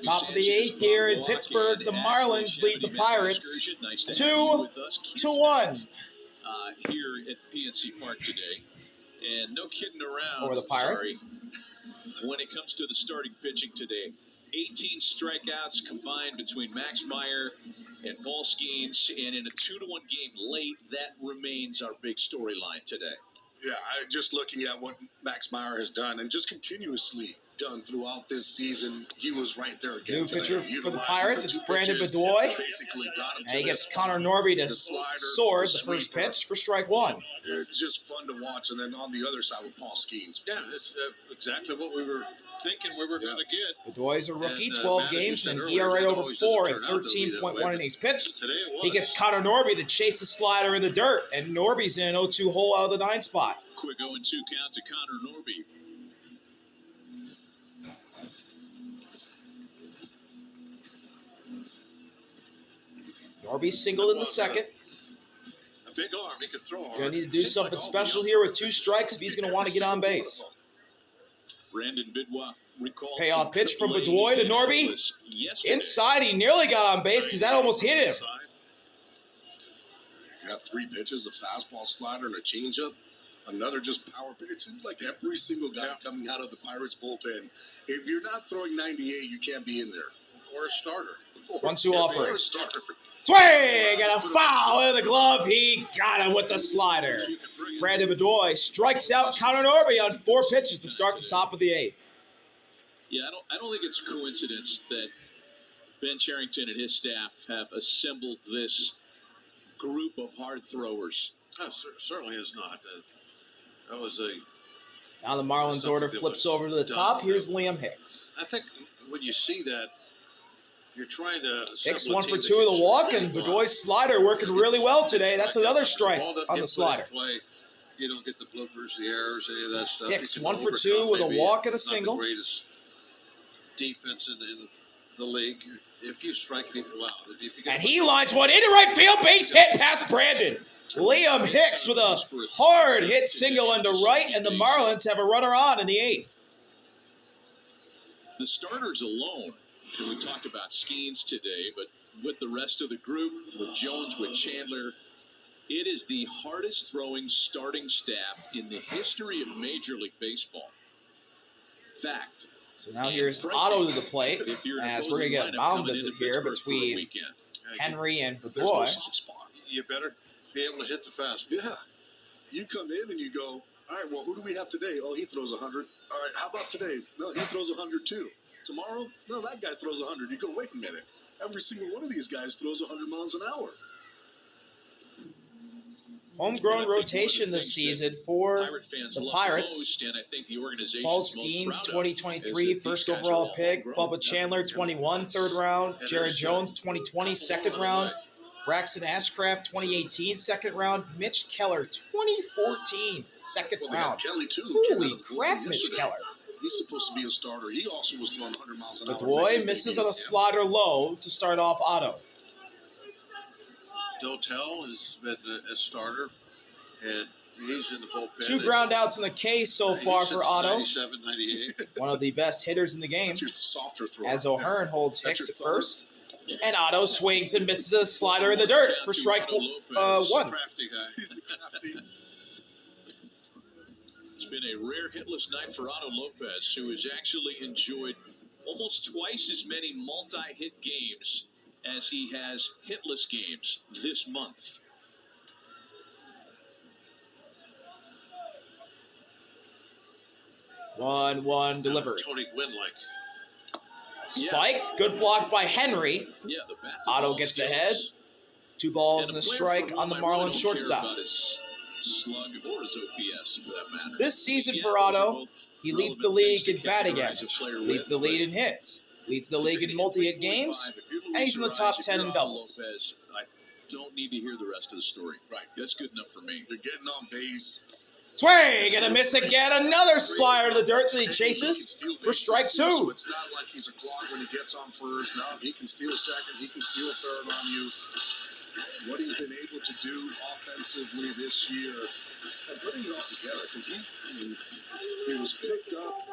Top of the 8th here in Pittsburgh. The Marlins lead the Pirates 2-1. Here at PNC Park today. And no kidding around. Or the Pirates. When it comes to the starting pitching today, 18 strikeouts combined between Max Meyer and Paul Skeens, and in a 2-1 game late, that remains our big storyline today. Yeah, just looking at what Max Meyer has done and just continuously done throughout this season, he was right there again. New pitcher for the Pirates, it's Brandon Bedoy. And he gets Connor Norby to sword the first pitch for strike one. It's just fun to watch. And then on the other side with Paul Skeens. Yeah, it's exactly what we were thinking we were going to get. Bedoy's a rookie, 12 games, and ERA over 4 and 13.1 innings pitched. He gets Connor Norby to chase the slider in the dirt, and Norby's in an 0-2 hole out of the 9 spot. Quick 0-2 count to Connor Norby. Norby singled in the second. A big arm, he could throw hard. Gonna need to do something special here with 2 strikes if he's gonna want to get on base. Brandon Bidwa recalled payoff pitch from Bedoy to Norby. Inside, he nearly got on base because that almost hit him. You got 3 pitches, a fastball, slider, and a changeup. Another just power pitch. It seems like every single guy coming out of the Pirates bullpen, if you're not throwing 98, you can't be in there. Or a starter. 1-2 offering. Swing and a foul in the glove. He got him with the slider. Brandon Bedoy strikes out Connor Norby on 4 pitches to start the top of the 8th. Yeah, I don't think it's a coincidence that Ben Cherington and his staff have assembled this group of hard throwers. Oh, certainly is not. That was a. Now the Marlins order flips over to the top. Here's Liam Hicks. I think when you see that, you're trying to. Hicks 1 for 2 of the walk, and Bedoy's slider working really well today. That's another strike on the slider. You don't get the bloopers, the errors, any of that stuff. Hicks 1 for 2 with a walk and a single. Not the greatest defense in the league. If you strike people out, and he lines one into right field, base hit past Brandon. Liam Hicks with a hard hit single into right, and the Marlins have a runner on in the 8th. The starters alone, and we talked about Skeens today, but with the rest of the group, with Jones, with Chandler, it is the hardest throwing starting staff in the history of Major League Baseball. Fact. So now here's Otto to the plate, as we're going to get a mound visit here between Henry and There's no Bedoy. soft spot. You better be able to hit the fastball. Yeah. You come in and you go, all right, well, who do we have today? Oh, he throws 100. All right, how about today? No, he throws 100 too. Tomorrow? No, that guy throws 100. You go, wait a minute. Every single one of these guys throws 100 miles an hour. Homegrown rotation this season for the Pirates. Paul Skeens, 2023, first overall pick. Bubba Chandler, 21, 3rd round. Jared Jones, 2020, 2nd round. Braxton Ashcraft, 2018, 2nd round. Mitch Keller, 2014, 2nd round. Kelly, too. Holy crap, Mitch Keller. He's supposed to be a starter. He also was throwing 100 miles an hour. Bedoy misses on a slider low to start off Otto. Dotel has been a starter, and he's in the bullpen. 2 ground outs in the case so far for Otto. 97, 98. One of the best hitters in the game. That's your softer throw. As O'Hearn holds Hicks at first. And Otto swings and misses a slider in the dirt for strike 1. Crafty guy. He's the crafty. It's been a rare hitless night for Otto Lopez, who has actually enjoyed almost twice as many multi-hit games as he has hitless games this month. One delivered. Tony Gwynn-like. Spiked. Good block by Henry. Yeah, the bat Otto gets ahead. 2 balls and a strike on the Marlins shortstop. Slug or his OPS for that matter. This season for Otto, he leads the league in batting average, leads the lead in hits, leads the league in multi-hit games, and he's in the top 10 in doubles. I don't need to hear the rest of the story. Right, that's good enough for me. They're getting on base. Swing and a miss again. Another slider to the dirt that he chases for strike 2. So it's not like he's a clog when he gets on first. Now he can steal second. He can steal third on you. What he's been able to do offensively this year and putting it all together, because he was picked up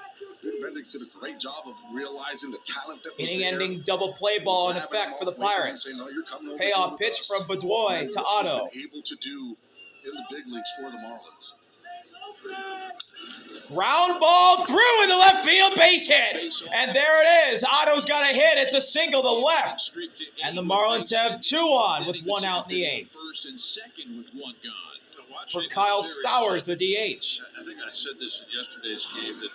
Benedict did a great job of realizing the talent that was there. Inning-ending double play ball in effect for the Pirates. Say, no, you're coming over Payoff pitch us. from Bedoy to Otto. He's been able to do in the big leagues for the Marlins. Ground ball through in the left field, base hit. And there it is. Otto's got a hit. It's a single to left. And the Marlins have 2 on with 1 out in the 8th. First and second with 1 gone. For Kyle Stowers, the DH. I think I said this in yesterday's game that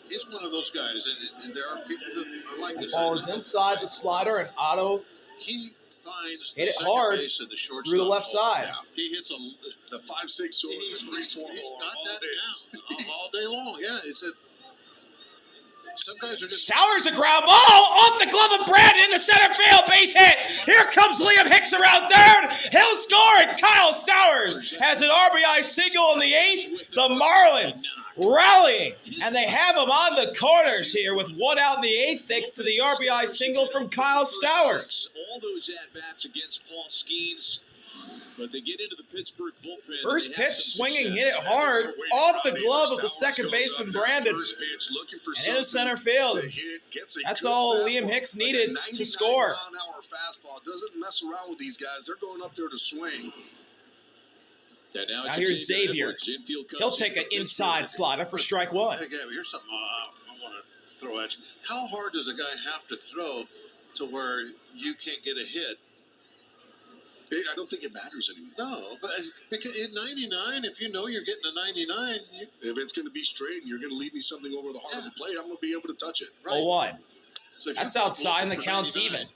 he's one of those guys, and there are people that are like this. Ball is inside the slider, and Otto he finds hit the it second hard base of the shortstop through the left hole. side. Yeah. He hits the 5-6 sort of he's 3-4 got that down all day long. Yeah, it's a. Some guys are just. Stowers a ground ball off the glove of Brandon in the center field, base hit. Here comes Liam Hicks around third. He'll score, and Kyle Stowers has an RBI single in the 8th. The Marlins rallying, and they have him on the corners here with 1 out in the 8th thanks to the RBI single from Kyle Stowers. All those at-bats against Paul Skeens, but they get into the Pittsburgh bullpen. First pitch, swinging, hit it hard off the glove of the second baseman Brandon, and into center field. That's all Liam Hicks needed to score. Fastball doesn't mess around with these guys. They're going up there to swing. Now here's Xavier. He'll take an inside slider for strike 1. Hey, Gabby, here's something I want to throw at you. How hard does a guy have to throw to where you can't get a hit? I don't think it matters anymore. No, but because at 99, if you know you're getting a 99, if it's going to be straight and you're going to leave me something over the heart of the plate, I'm going to be able to touch it. Right. 0-1. So That's outside, and the count's even.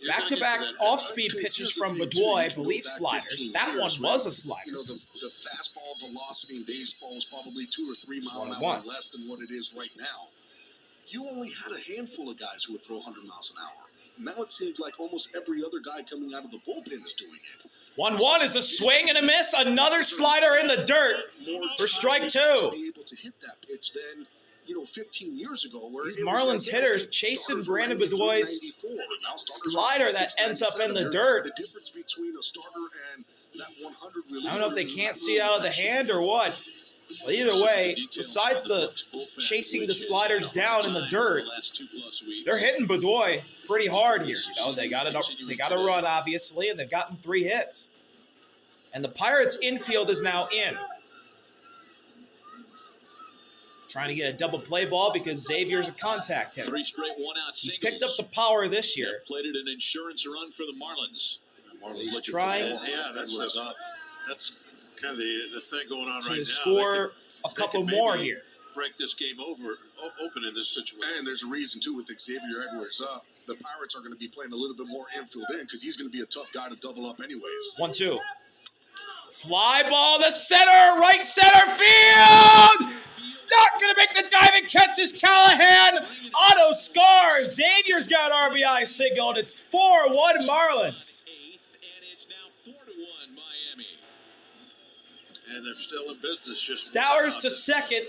Back-to-back off-speed pitches from Bedoy, I believe sliders. That one was a slider. You know, the fastball velocity in baseball is probably 2 or 3 miles an hour less than what it is right now. You only had a handful of guys who would throw 100 miles an hour. Now it seems like almost every other guy coming out of the bullpen is doing it. 1-1 is a swing and a miss. Another slider in the dirt for strike 2. To be able to hit that pitch then, 15 years ago. Where these Marlins hitters chasing Brandon Bedoy's slider that ends up in the dirt. The difference between a starter and that 100 reliever. I don't know if they can't see it out of the hand or what. But either way, besides the chasing the sliders down in the dirt, they're hitting Bedoy pretty hard here. They got a run, obviously, and they've gotten 3 hits. And the Pirates' infield is now in. Trying to get a double play ball because Xavier's a contact hitter. 3 straight 1-out singles. He's picked up the power this year. Played it an insurance run for the Marlins. He's trying. Yeah, that's kind of the thing going on right now. To score a couple more here. Break this game open in this situation. And there's a reason, too, with Xavier Edwards up. The Pirates are going to be playing a little bit more infield in because he's going to be a tough guy to double up anyways. 1-2. Fly ball to center, right center field! Not going to make the diving catches, Callahan. Otto scores. Xavier's got an RBI single, and it's 4-1 Marlins. And they're still in business. Just Stowers to second.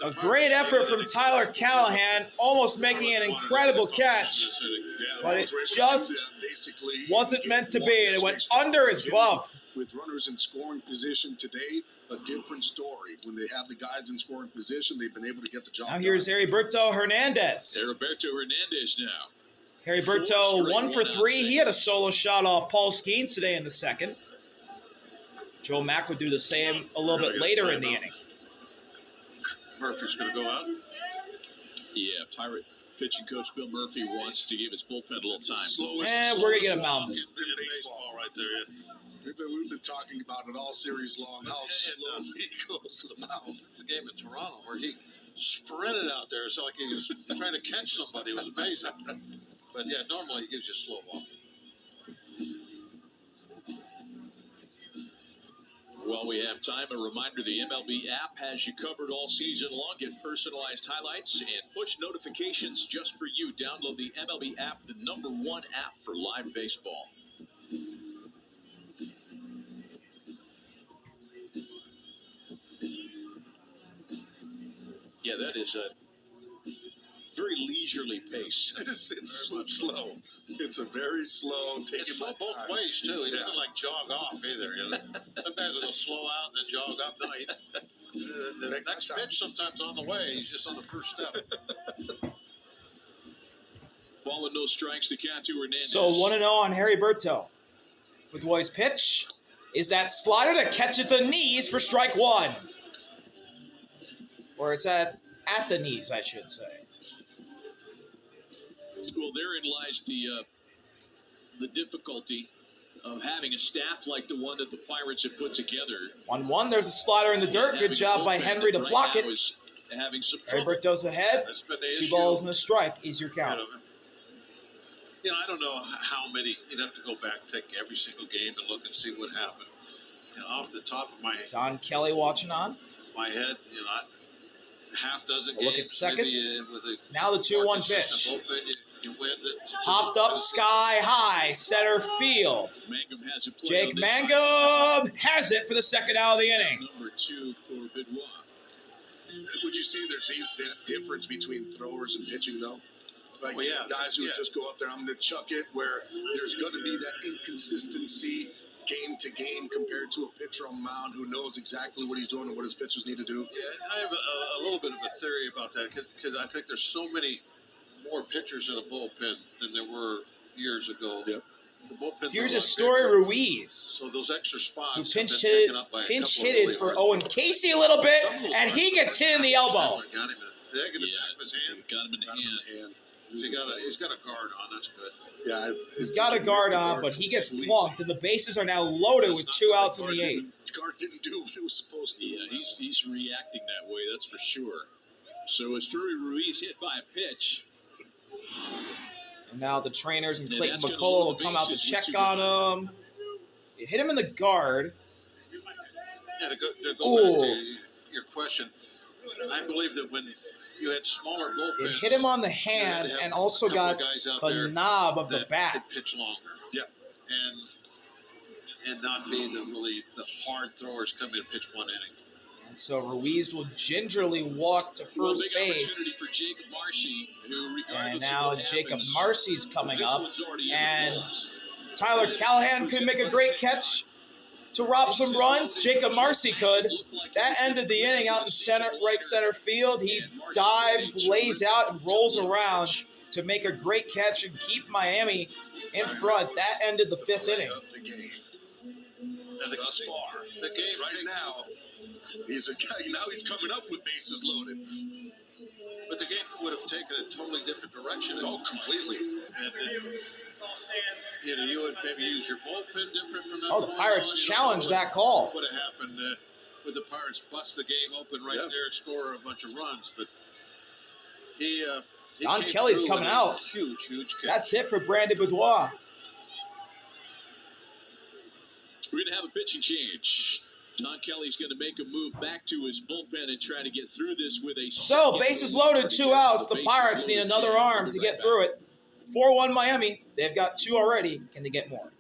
A great effort from Tyler Callahan, almost making an incredible catch. But it just wasn't meant to be, and it went under his glove. With runners in scoring position today, a different story. When they have the guys in scoring position, they've been able to get the job done. Now here's Heriberto Hernandez. Heriberto Hernandez now. Heriberto 1 for 3. He had a solo shot off Paul Skeens today in the second. Joe Mack would do the same a little bit later in the inning. Murphy's going to go out. Yeah, Pirate pitching coach Bill Murphy wants to give his bullpen a little time. And we're going to get a mound. Baseball right there. We've been talking about it all series long, how slow he goes to the mound. The game in Toronto where he sprinted out there. It's like he was trying to catch somebody. It was amazing. But, yeah, normally he gives you a slow walk. While we have time, a reminder, the MLB app has you covered all season long. Get personalized highlights and push notifications just for you. Download the MLB app, the #1 app for live baseball. Yeah, that is a very leisurely pace. It's slow. It's a very slow. It's slow both ways too. He doesn't like jog off either. Sometimes it'll slow out and then jog up. No, the next pitch sometimes on the way. He's just on the first step. Ball with no strikes to Cantu Hernandez. So 1-0 on Harry Berto. Bedoya's pitch is that slider that catches the knees for strike one. Or it's at the knees, I should say. Well, therein lies the difficulty of having a staff like the one that the Pirates have put together. 1-1, there's a slider in the dirt. Good job by Henry to block it. Having some Harry Berto's ahead. That's been the 2 issue. balls and a strike. Easier count. You know, I don't know how many. You'd have to go back, take every single game, and look and see what happened. You know, off the top of my Don Kelly watching on. my head, you know, half dozen A games. look at second. Maybe, with a Now the 2-1 more pitch. consistent bullpen, you win. Popped up sky high, center field. Mangum has it. Jake Mangum has it for the second out of the inning. Number 2 for Benoit. Would you say there's that difference between throwers and pitching, though? Like guys who just go up there, I'm going to chuck it, where there's going to be that inconsistency game to game compared to a pitcher on the mound who knows exactly what he's doing and what his pitchers need to do. Yeah, I have a little bit of a theory about that because I think there's so many more pitchers in a bullpen than there were years ago. Yep. The bullpen. Here's a Story Ruiz, So those extra spots who have pinch been taken up by a pinch couple of hitted really for hard Owen throwers. Casey a little bit, Some of those and he hard gets throwers hit in the elbow. Got him in the back of his hand. Got him in the hand. He's got a guard on. That's good. Yeah, He's got a guard on, but he gets plunked, and the bases are now loaded with 2 outs in the 8th. Guard didn't do what it was supposed to. Yeah, he's reacting that way, that's for sure. So Asturi Ruiz hit by a pitch. And now the trainers and Yeah, Clayton that's gonna McCullough will load the come out to bases check with 2 on him. It hit him in the guard. Yeah, to go Ooh. back to your question, I believe that when you had smaller bullpens, It hit him on the you had hand to have and a also couple got of guys out the there knob of the that bat. could pitch longer. Yeah. And not be the hard throwers come in and pitch 1 inning. And so Ruiz will gingerly walk to Well, first big opportunity base. for Jacob Marcy, who regardless And of now what Jacob happens, Marcy's coming this up. one's already in the And books. Tyler Callahan could make a great catch to rob some runs. Jacob Marcy could. That ended the inning out in right center field. He dives, lays out, and rolls around to make a great catch and keep Miami in front. That ended the 5th inning. The game. And Thus far. The game Right now, he's a guy. Now he's coming up with bases loaded. But the game would have taken a totally different direction. Oh, completely. And then, you would maybe use your bullpen different from that. Oh, the point Pirates on. challenged that call. What would have happened would the Pirates bust the game open right there and score a bunch of runs? But he Don came Kelly's through coming with a out. Huge catch. That's it for Brandon Boudoir. We're going to have a pitching change. Don Kelly's going to make a move back to his bullpen and try to get through this with a... So, bases loaded, 2 outs. The Pirates need another arm to get through it. 4-1 Miami. They've got 2 already. Can they get more?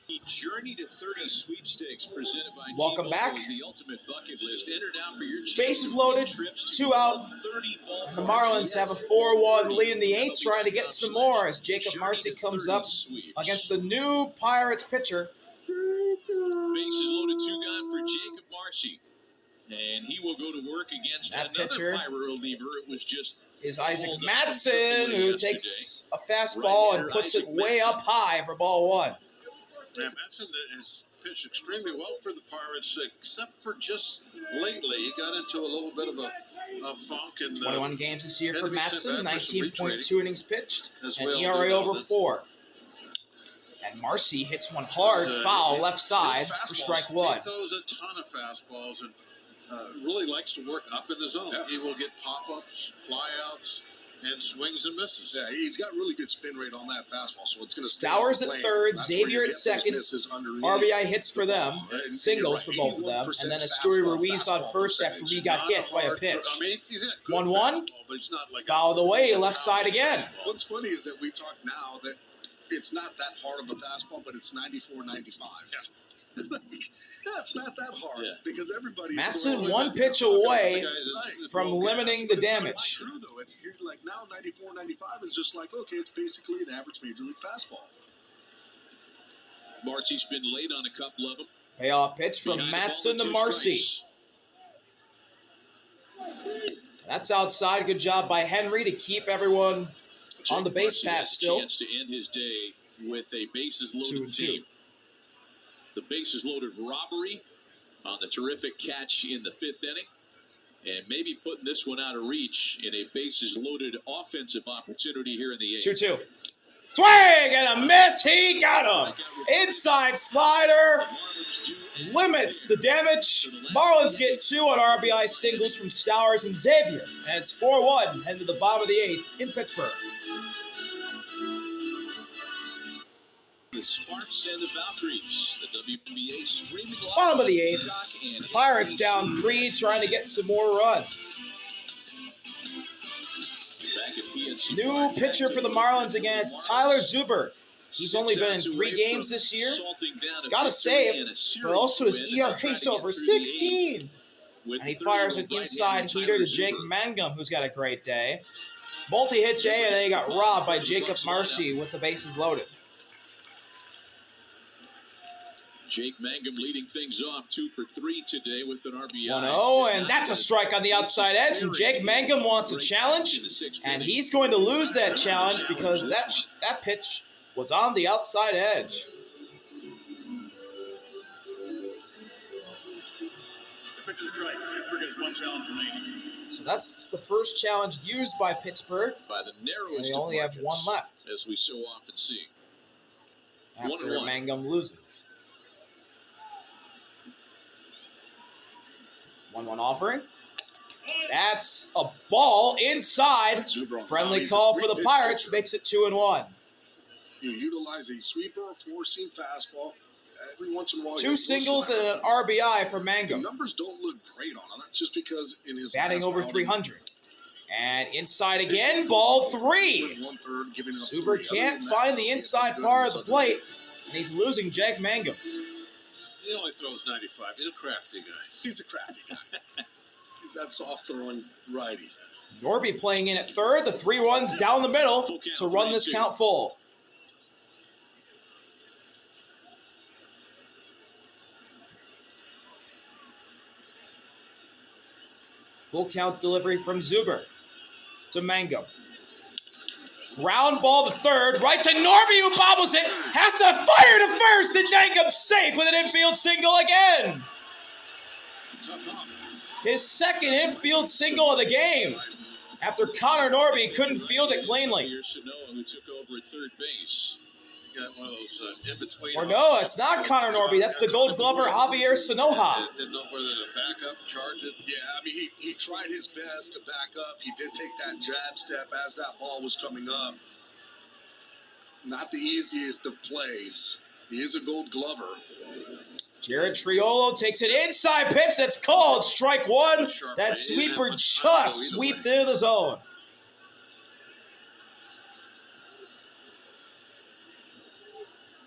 The Journey to 30 sweepstakes presented by Welcome T-Mobile back. is the ultimate bucket list. Enter now for your chance Bases to loaded, win trips to 2 out. 30 And the Marlins have a 4-1 lead in the 8th, trying to get some more as Jacob Marcy comes up against the new Pirates pitcher. Bases loaded, 2 gone for Jacob Marcy. And he will go to work against That another pitcher Pirate reliever. It was just is Isaac pulled up Madsen, who yesterday. takes a fastball and puts it way up high for ball 1. Yeah, Madsen has pitched extremely well for the Pirates, except for just lately. He got into a little bit of a funk. And 21 games this year had for to be sent Madsen, back for some 19.2 innings pitched, as and well. ERA over 4. And Marcy hits one hard foul left side for strike 1. He throws a ton of fastballs and really likes to work up in the zone. Yeah. He will get pop-ups, flyouts, and swings and misses. Yeah, he's got really good spin rate on that fastball, so it's going to Stowers at third, Xavier at second, RBI hits for them, And singles for both of them, and then Asturi Ruiz on first after he got hit by a pitch. I mean, he's got good 1-1, fastball, but it's not like foul the way, left side again. What's funny is that we talk now that it's not that hard of a fastball, but it's 94, 95. Yeah. It's not that hard because everybody's Madsen one pitch away from Well, limiting but the it's not damage. true, though. It's you're like now 94, 95 is just like, okay, it's basically an average major league fastball. Marcy's been late on a couple of them. Payoff pitch from Behind the Matson ball, to 2 Marcy. strikes. That's outside. Good job by Henry to keep everyone on the base Marcy path has still. a chance to end his day with a bases loaded 2-2. team. The bases loaded robbery on the terrific catch in the 5th inning. And maybe putting this one out of reach in a bases loaded offensive opportunity here in the 8th. 2-2. Swing and a miss. He got him. Inside slider limits the damage. Marlins get 2 on RBI singles from Stowers and Xavier. And it's 4-1 heading to the bottom of the 8th in Pittsburgh. The Sparks and the Valkyries. The WNBA streaming live. Bottom of the 8th. The Pirates down 3, trying to get some more runs. New pitcher for the Marlins again. It's Tyler Zuber. He's only been in 3 games this year. Got a save, but also his ERA's over 16. And he fires an inside heater to Jake Mangum, who's got a great day. Multi-hit day, and then he got robbed by Jacob Marcy with the bases loaded. Jake Mangum leading things off 2 for 3 today with an RBI. 1-0, and that's a strike on the outside edge. And Jake Mangum wants a challenge, and he's going to lose that challenge because that pitch was on the outside edge. So that's the first challenge used by Pittsburgh. By the narrowest they only have 1 left. As we so often see. After Mangum loses. 1-1 offering. That's a ball inside. Friendly call for the Pirates. Makes it 2-1. You utilize a sweeper, 4-seam fastball. Every once in a while, 2 singles and an RBI for Mangum. The numbers don't look great on him. That's just because in his batting over 300. And inside again, ball 3. Zuber can't find the inside part of the plate, and he's losing Jake Mangum. He only throws 95. He's a crafty guy. He's a crafty guy. He's that soft-throwing righty. Norby playing in at third. The 3-1's down the middle to run this count full. Full count delivery from Zuber to Mangum. Ground ball to third, right to Norby, who bobbles it, has to fire to first, and Mangum's safe with an infield single again. His second infield single of the game, after Connor Norby couldn't field it cleanly. Who took over at third base. Got one of those in-between. Or no, it's not Connor Norby. That's the Gold Glover Javier Sanoja. Didn't know whether to back up, charge it. Yeah, I mean, he tried his best to back up. He did take that jab step as that ball was coming up. Not the easiest of plays. He is a Gold Glover. Jared Triolo takes an inside pitch that's called strike 1. That sweeper just sweeped into the zone.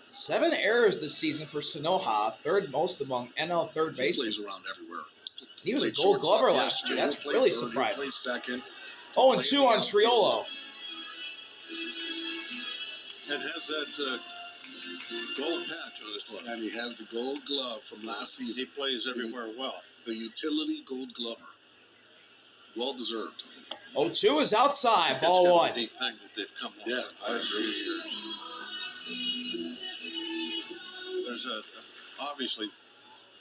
Seven errors this season for Sanoja, third most among NL third basemen. He plays around everywhere. He was a Gold Glover last year. That's really surprising. 0-2 on Triolo. And has that gold patch on his glove. And he has the Gold Glove from last season. He plays everywhere well. The utility Gold Glover. Well deserved. 0-2 is outside. That's Ball kind of 1. a neat thing that they've come up Yeah, with the I last few agree. years. There's obviously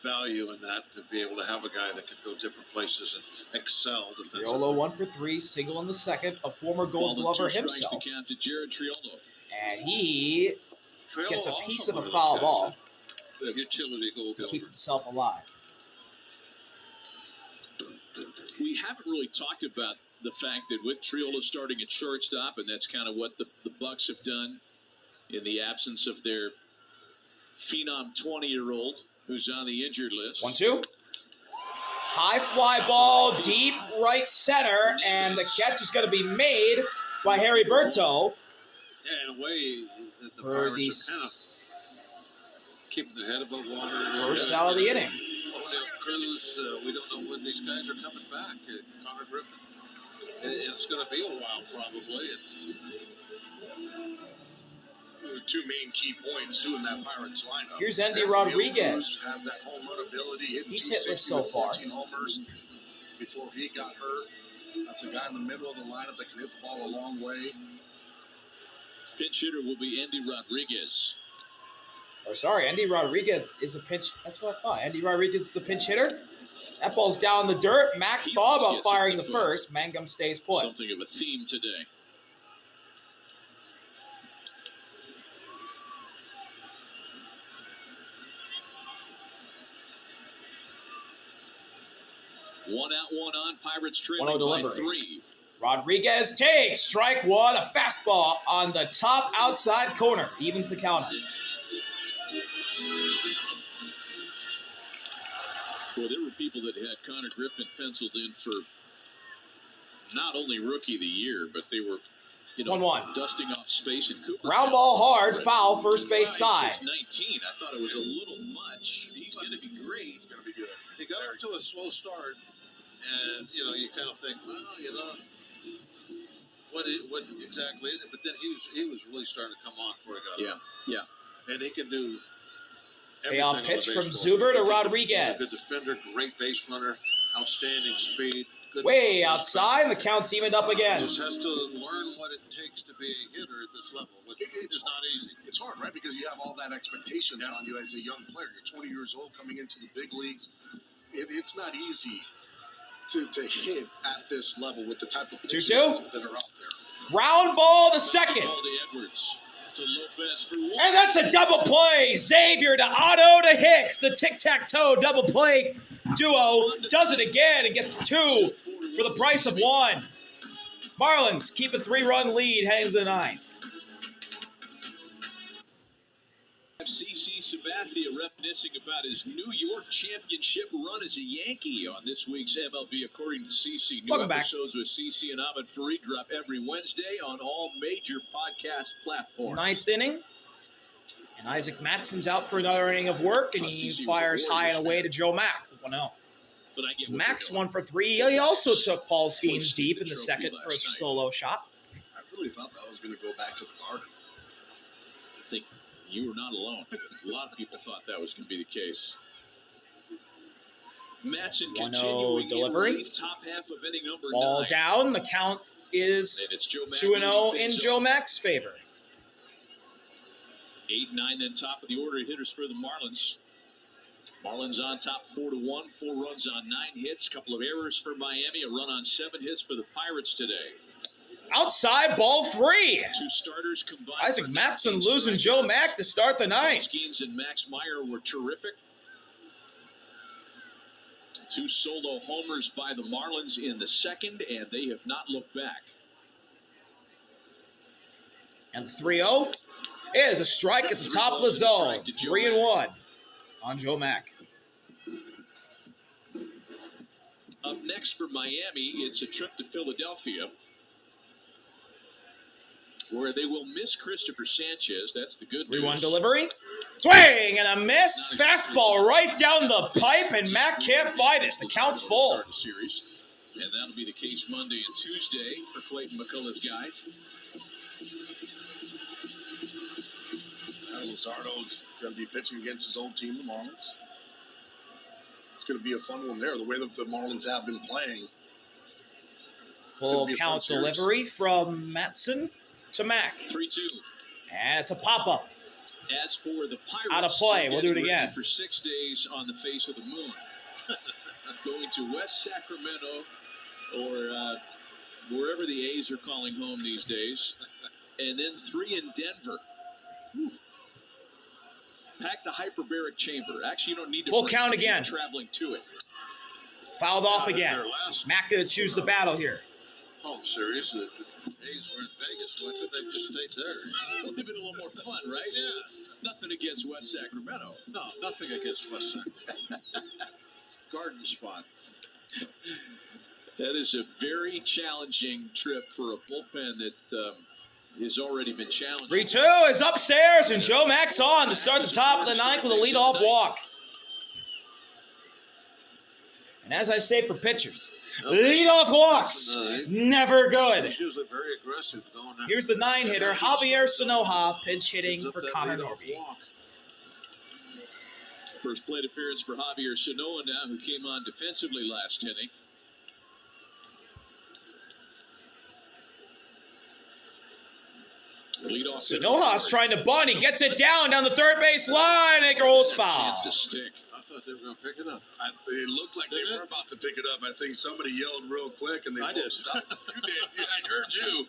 value in that to be able to have a guy that can go different places and excel defensively. Triolo 1 for 3, single in the second, a former Gold Glover himself. To count to Jared Triolo. And he Triolo gets a also piece of one a those foul guys ball that- the utility Gold to Glover. keep himself alive. We haven't really talked about the fact that with Triolo starting at shortstop, and that's kind of what the Bucks have done in the absence of their phenom 20-year-old who's on the injured list. 1-2. High fly ball, deep right center, and the catch is going to be made by Harry Berto. Yeah, in a way, the For the Pirates are kind of keeping their head above water. first out of the inning. O'Neill Cruz, we don't know when these guys are coming back. Connor Griffin. It's going to be a while, probably. the two main key points too in that Pirates lineup. Here's Andy Bill Rodriguez. Cruz has that home run ability. He's hitless so far. 14 homers before he got hurt. That's a guy in the middle of the lineup that can hit the ball a long way. Pinch hitter will be Andy Rodriguez. Or sorry, Andy Rodriguez is a pinch. That's what I thought. Andy Rodriguez is the pinch hitter. That ball's down in the dirt. Mac thought about firing the first. Mangum stays put. Something of a theme today. One out, one on. Pirates trailing by 3. Rodriguez takes strike one. A fastball on the top outside corner. Evens the count. Well, there were people that had Connor Griffin penciled in for not only Rookie of the Year, but they were, 1-1. dusting off space in Cooper. Ground ball hard, foul, first base side. 19. I thought it was a little much. He's going to be great. He's going to be good. He got off to a slow start, and you kind of think, well, what exactly is it? But then he was really starting to come on before he got up. Yeah. And he can do Payoff everything pitch on from the baseball Zuber field. to He's Rodriguez. a good defender, great base runner, outstanding speed. Good Way outside, the count's evened up again. Just has to learn what it takes to be a hitter at this level, which is not easy. It's hard, right? Because you have all that expectations on you as a young player. You're 20 years old coming into the big leagues. It's not easy to hit at this level with the type of pitchers 2-2. that are out there. Ground ball to second. Ball to Edwards. To Lopez for 1. And that's a double play. Xavier to Otto to Hicks. The tic-tac-toe double play duo does it again and gets 2 for the price of 1. Marlins keep a 3-run lead heading to the 9th. CC Sabathia reminiscing about his New York championship run as a Yankee on this week's MLB According to CC. New Welcome episodes with CC and Ahmed Fareed drop every Wednesday on all major podcast platforms. 9th inning. And Isaac Matson's out for another inning of work, and he fires high and away to Joe Mack. 1-0. But I get Max 1 for 3. He also took Paul Skeens deep in the second for a solo shot. I really thought that was going to go back to the Garden. I think you were not alone. A lot of people thought that was going to be the case. Matson continuing delivery. in relief, top half of inning number 9. Ball down. The count is 2-0 in Joe Mack's favor. 8-9 then top of the order hitters for the Marlins. Marlins on top 4-1, 4 runs on 9 hits, couple of errors for Miami, a run on 7 hits for the Pirates today. Outside, ball 3. 2 starters combined. Isaac Matson losing Joe Mack to start the 9th. Skeens and Max Meyer were terrific. 2 solo homers by the Marlins in the second, and they have not looked back. And the 3-0 is a strike at the top of the zone. 3-1 on Joe Mack. Up next for Miami, it's a trip to Philadelphia, where they will miss Christopher Sanchez. That's the good news. 3-1 delivery. Swing and a miss. Fastball right down the pipe, and Mack can't fight it. The count's full. Start the series. And that'll be the case Monday and Tuesday for Clayton McCullough's guys. Luzardo's going to be pitching against his old team, the Marlins. It's going to be a fun one there, the way that the Marlins have been playing. Full count delivery from Matson to Mack. 3-2. And it's a pop-up. As for the Pirates, out of play. We'll do it again. For 6 days on the face of the moon. Going to West Sacramento or wherever the A's are calling home these days. And then 3 in Denver. Whew. Pack the hyperbaric chamber. Actually, you don't need to. Full count again. Traveling to it. Fouled off again. Mack going to choose the battle here. Home series, the A's were in Vegas. Why could they just stayed there? It would have been a little more fun, right? Yeah. Nothing against West Sacramento. No, nothing against West Sacramento. Garden spot. That is a very challenging trip for a bullpen that has already been challenged. 3-2 is upstairs, and Joe Mack's on to start the top of the 9th with a leadoff walk. And as I say for pitchers, leadoff walks, never good. He's usually very aggressive going there. Here's the 9-hitter, Javier Sanoja, pinch hitting for Connor Norby. First plate appearance for Javier Sanoja now, who came on defensively last inning. Sanoja's trying to bunt. He gets it down the third base line. It rolls foul. Chance to stick. I thought they were going to pick it up. It looked like they were about to pick it up. I think somebody yelled real quick, and they I did. Stop. You did. Yeah, I heard you.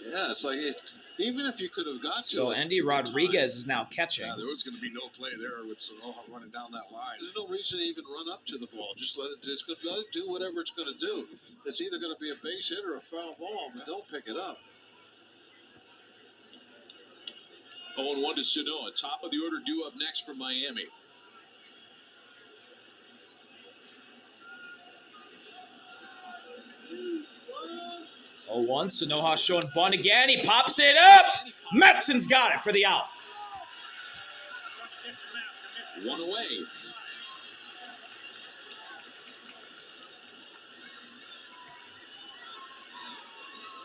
Yeah, it's like even if you could have got to So it, Andy Rodriguez is now catching. Yeah, there was going to be no play there with Sanoja running down that line. There's no reason to even run up to the ball. Just let it do whatever it's going to do. It's either going to be a base hit or a foul ball, but don't pick it up. 0-1 to Sanoja. Top of the order due up next for Miami. Oh, 1. Sanoja showing bunt again. He pops it up. Metson's got it for the out. One away.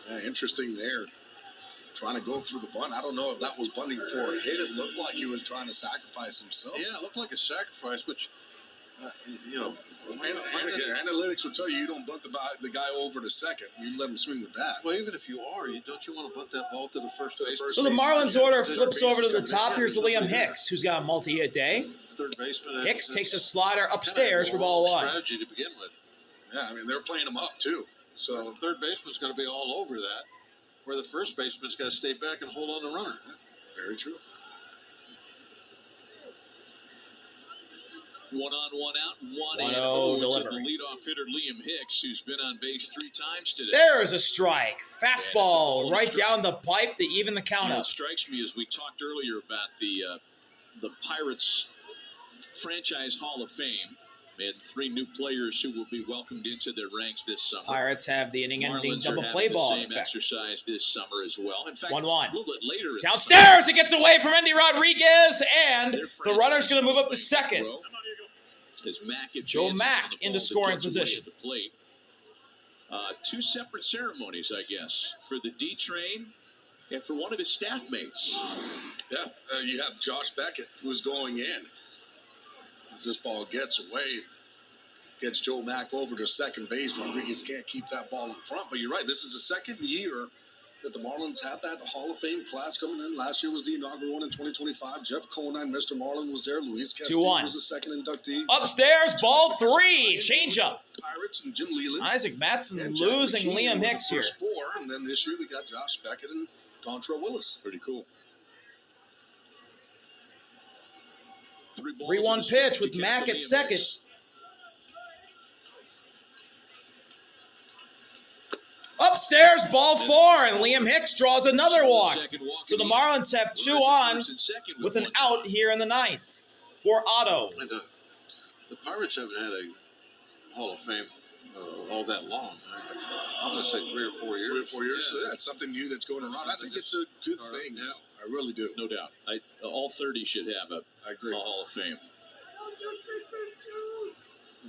Yeah, interesting there. Trying to go through the bunt. I don't know if that was bunting for a hit. It looked like he was trying to sacrifice himself. Yeah, it looked like a sacrifice, which, Analytics will tell you don't bunt the guy over to second. You let him swing the bat. Well, even if you are, don't you want to bunt that ball to the first base? So the Marlins order flips over to the top. Here's Liam Hicks, who's got a multi-hit day. Third baseman. Hicks takes a slider upstairs for ball 1. Strategy to begin with. Yeah, I mean, they're playing him up, too. So the third baseman's going to be all over that, where the first baseman's got to stay back and hold on the runner. Very true. 1 on, 1 out, 1 1-0 to the delivery. leadoff hitter Liam Hicks, who's been on base 3 times today. There's a strike. Fastball right down the pipe to even the count What up. strikes me as we talked earlier about the Pirates franchise Hall of Fame and 3 new players who will be welcomed into their ranks this summer. Pirates have the inning-ending Marlins are double having play the ball same effect. exercise this summer as well. In fact, 1-1. a little bit later. in the Downstairs, it gets away from Andy Rodriguez, and Their the runner's going to move up to second. As Mack Joe advances Mack on the into ball that scoring gets away position. at the plate. 2 separate ceremonies, I guess, for the D train and for one of his staff mates. Yeah, you have Josh Beckett, who's going in. As this ball gets away, gets Joe Mack over to second base. Rodriguez can't keep that ball in front. But you're right, this is the second year that the Marlins have that Hall of Fame class coming in. Last year was the inaugural one in 2025. Jeff Conine, Mr. Marlin was there. Luis Castillo 2-1. was the second inductee. Upstairs, ball 3. Changeup. Pirates and Jim Leland. Isaac Mattson And losing Jack McKean Liam were the Hicks here. first 4, and then this year they got Josh Beckett and Dontrell Willis. Pretty cool. 3-1 pitch with Mack at second. Upstairs, ball 4, and Liam Hicks draws another walk. So the Marlins have 2 on with an out here in the 9th for Otto. The Pirates haven't had a Hall of Fame all that long. I'm going to say 3 or 4 years. 3 or 4 years. Yeah. So it's something new that's going around. I think it's a good thing. Yeah. I really do. No doubt. All 30 should have a I agree. Hall of Fame.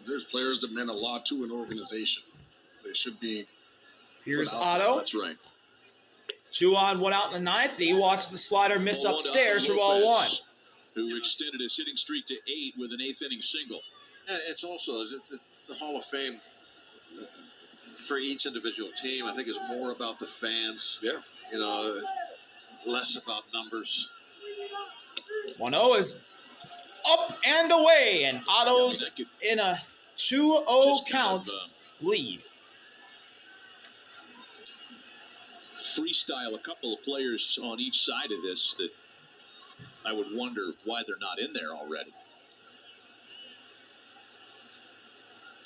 There's players that meant a lot to an organization. They should be. Here's put out there. Otto. That's right. 2 on, 1 out in the 9th. He watches the slider miss Ball upstairs to for ball 1. Lopez, who extended his hitting streak to 8 with an 8th inning single. And it's also the Hall of Fame for each individual team. I think is more about the fans. Yeah. Less about numbers. 1-0 is up and away, and Otto's in a 2-0 count lead. Freestyle a couple of players on each side of this that I would wonder why they're not in there already.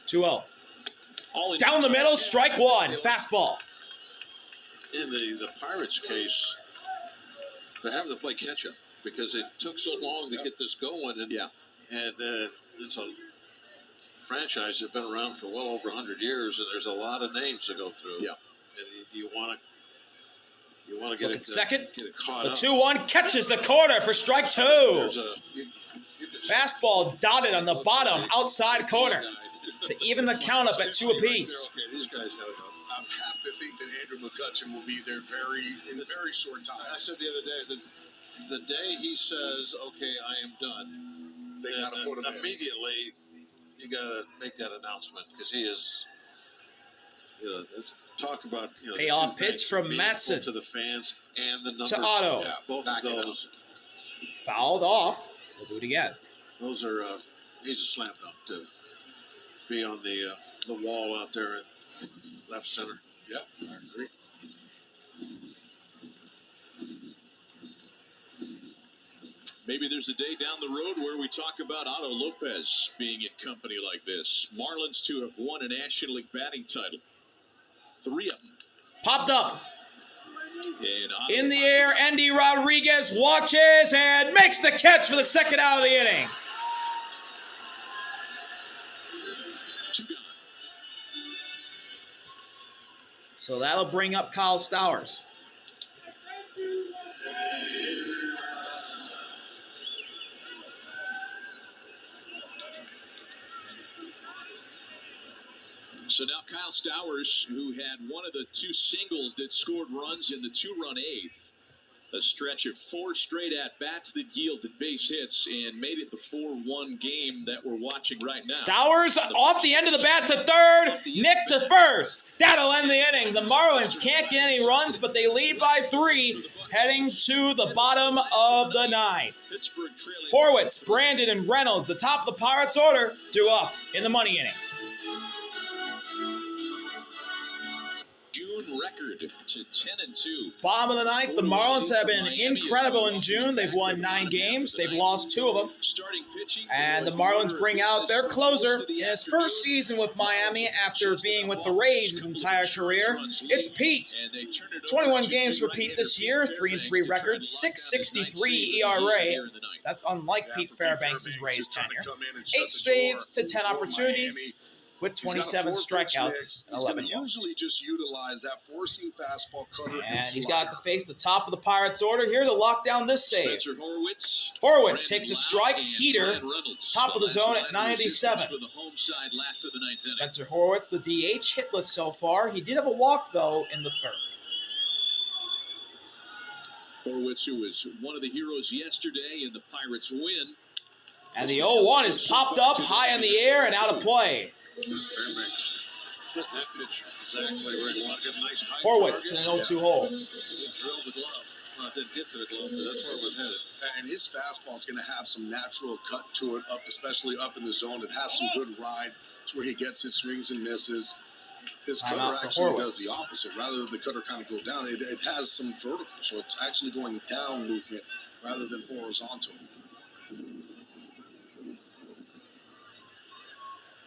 2-0. Down the middle, strike 1. Fastball. In the Pirates case, they're having to play catch up because it took so long to get this going, and it's a franchise that's been around for well over 100 years, and there's a lot of names to go through. Yeah, and you want to get Second. get it caught The up. 2-1 catches the corner for strike 2. You can Fastball dotted on the bottom outside corner to even the count up at 2 apiece. Okay, these guys got to go. I have to think that Andrew McCutchen will be there in a very short time. I said the other day that the day he says, "Okay, I am done," They got to put him immediately. You got to make that announcement because he is. Talk about Payoff pitch from Matson to the fans and the numbers to Otto. Yeah, both of those fouled off. We'll do it again. Those are he's a slam dunk to be on the wall out there in left center. Yeah, I agree. Maybe there's a day down the road where we talk about Otto Lopez being in company like this. Marlins to have won a National League batting title. 3 of them. Popped up. And in the air, Andy Rodriguez watches and makes the catch for the second out of the inning. 2 gone. So that'll bring up Kyle Stowers. So now Kyle Stowers, who had one of the 2 singles that scored runs in the 2-run 8th, a stretch of 4 straight at-bats that yielded base hits and made it the 4-1 game that we're watching right now. Stowers off the end of the bat to third, Nick to first. That'll end the inning. The Marlins can't get any runs, but they lead by 3, heading to the bottom of the 9th. Horwitz, Brandon, and Reynolds, the top of the Pirates order, due up in the money inning. June record to 10-2. Bottom of the 9th, the Marlins have been incredible in June. They've won 9 games. They've lost 2 of them. And the Marlins bring out their closer in his first season with Miami after being with the Rays his entire career. It's Pete. 21 games for Pete this year, 3-3 record, 6.63 ERA. That's unlike Pete Fairbanks' Rays tenure. 8 saves to 10 opportunities, with 27 strikeouts and 11 walks. Usually just utilize that forcing fastball cutter and he's got to face the top of the Pirates order here to lock down this save. Horwitz. Horwitz takes a strike, heater, top of the zone at 97. Spencer Horwitz, the DH, hitless so far. He did have a walk, though, in the 3rd. Horwitz, who was one of the heroes yesterday in the Pirates' win. And the 0-1 is popped up high in the air and out of play. Fairbanks hit that pitch exactly where he wanted to get a nice high Horwitz in an 0-2 hole. He drilled the glove. Well, it didn't get to the glove, but that's where it was headed. And his fastball is going to have some natural cut to it, especially up in the zone. It has some good ride. It's where he gets his swings and misses. His cutter actually does the opposite. Rather than the cutter kind of go down, it has some vertical. So it's actually going down movement rather than horizontal.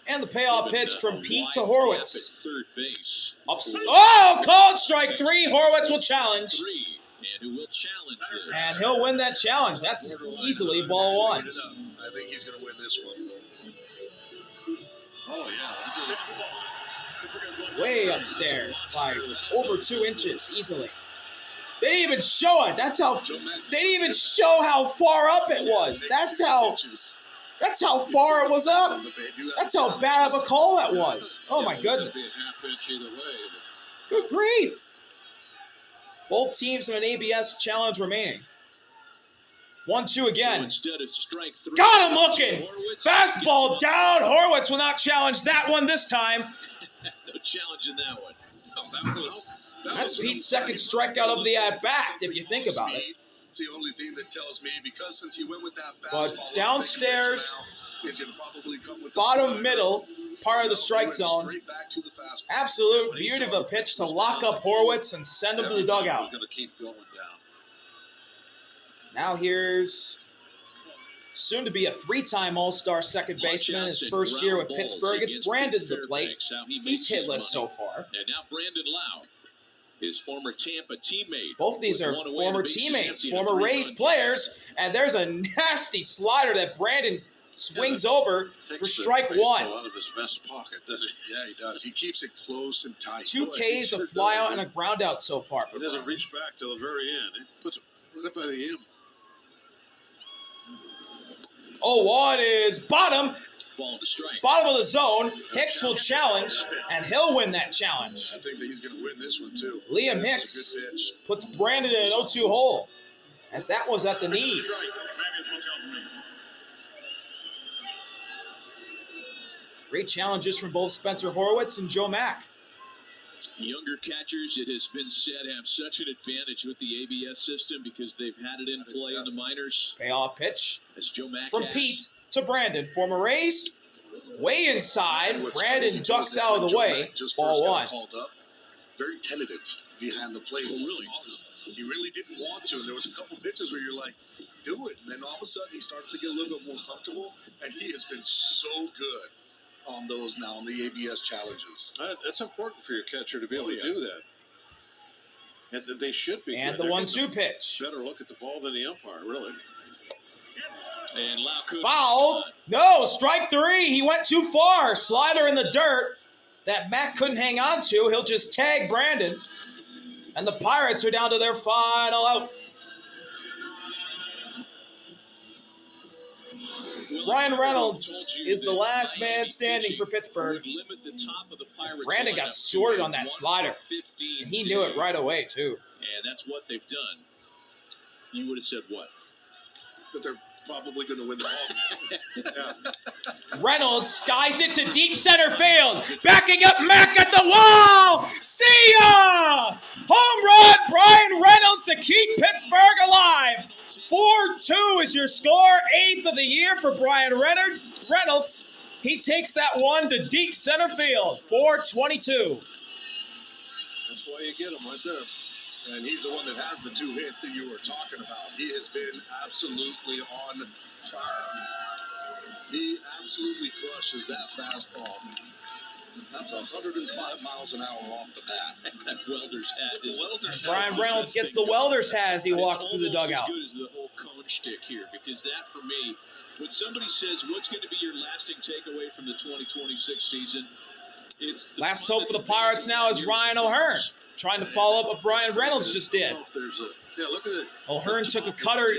And the payoff pitch from Pete to Horwitz. Third base. Called strike 3. Horwitz will challenge. And who will challenge this? And he'll win that challenge. That's easily ball 1. I think he's going to win this one. Oh, yeah. Way upstairs by over 2 inches easily. They didn't even show it. They didn't even show how far up it was. That's how far it was up. That's how bad of a call that was. Oh, my goodness. Good grief. Both teams have an ABS challenge remaining. 1-2 again. Got him looking. Fastball down. Horwitz will not challenge that one this time. No challenge in that one. That's Pete's second strikeout of the at-bat, if you think about it. It's the only thing that tells me, because since he went with that but fastball, downstairs, he's going to probably come with bottom middle, part of the strike zone. Straight back to the fastball. Absolute beauty of a pitch to lock up Horwitz and send him to the dugout. He's going to keep going down. Now here's soon to be a 3-time All-Star second baseman his first year with Pittsburgh. It's Brandon to the plate. He's hitless so far. And now Brandon Lau, his former Tampa teammate. Both of these are former teammates, former Rays players, and there's a nasty slider that Brandon swings over for strike 1. Out of his vest pocket, doesn't he? Yeah, he does. He keeps it close and tight. 2 Ks, a flyout, and a ground out so far. He doesn't reach back till the very end. He puts it right up out of him. 0-1 is bottom. Ball to strike. Bottom of the zone. Hicks will challenge, and he'll win that challenge. I think that he's going to win this one, too. Liam Hicks puts Brandon in an 0-2 hole, as that was at the knees. Great challenges from both Spencer Horwitz and Joe Mack. Younger catchers, it has been said, have such an advantage with the ABS system because they've had it in play in the minors. Payoff pitch As Joe Mack from has. Pete to Brandon. Former Rays, way inside. Brandon ducks out of the way. Ball one. Called up. Very tentative behind the plate. Oh, really? He really didn't want to. And there was a couple pitches where you're like, do it. And then all of a sudden he started to get a little bit more comfortable. And he has been so good on those now, on the ABS challenges. That's important for your catcher to be able to do that. And they should be. And the 1-2 pitch. Better look at the ball than the umpire, really. And Lau Fouled. No, strike 3. He went too far. Slider in the dirt that Mack couldn't hang on to. He'll just tag Brandon. And the Pirates are down to their final out. Ryan Reynolds is the last man standing for Pittsburgh. As Brandon got sorted on that slider. And he knew it right away, too. And that's what they've done. You would have said what? That they're probably going to win the ball. Reynolds skies it to deep center field. Backing up Mack at the wall. See ya! Home run, Brian Reynolds to keep Pittsburgh alive. 4-2 is your score. 8th of the year for Brian Reynolds. He takes that one to deep center field. 4-22. That's why you get him right there. And he's the one that has the 2 hits that you were talking about. He has been absolutely on fire. He absolutely crushes that fastball. That's 105 miles an hour off the bat. That welder's hat. Brian Reynolds gets the welder's hat as he walks through the dugout. As good as the whole cone shtick here, because that, for me, when somebody says, what's going to be your lasting takeaway from the 2026 season, it's the last hope for the Pirates now is Ryan O'Hearn, trying to follow up what Brian Reynolds just did. Look at it. O'Hearn took a cutter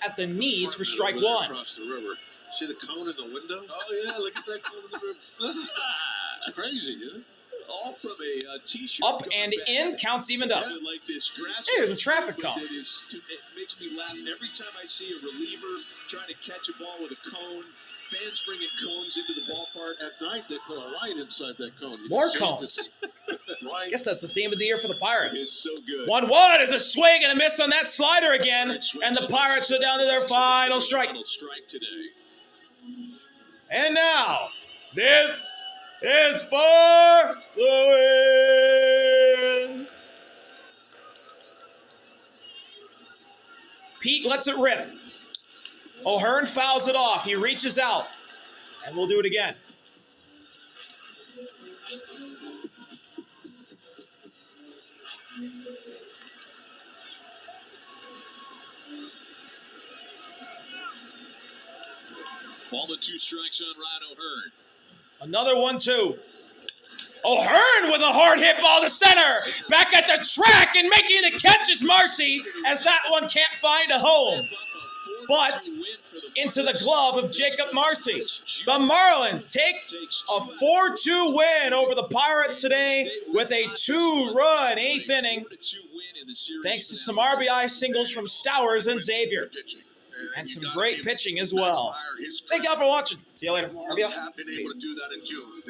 at the knees for strike 1. Across the river. See the cone in the window? Oh, yeah, look at that cone in the river. It's crazy, isn't it? All from a T-shirt. Up and in, counts evened up. Like this hey, there's a traffic cone. It makes me laugh every time I see a reliever trying to catch a ball with a cone. Fans bringing cones into the ballpark. At night, they put a light inside that cone. More cones. Right. I guess that's the theme of the year for the Pirates. It's so good. 1-1 is a swing and a miss on that slider again. And the Pirates are down to their final strike. Final strike today. And now, this is for the win. Pete lets it rip. O'Hearn fouls it off. He reaches out. And we'll do it again. Ball with 2 strikes on Ryan O'Hearn. Another 1-2. O'Hearn with a hard hit ball to center. Back at the track and making the catch is Marcy, as that one can't find a home. But into the glove of Jacob Marcy. The Marlins take a 4-2 win over the Pirates today with a 2-run 8th inning. Thanks to some RBI singles from Stowers and Xavier. And some great pitching as well. Thank y'all for watching. See you later. Love you. Have been able to do that in June.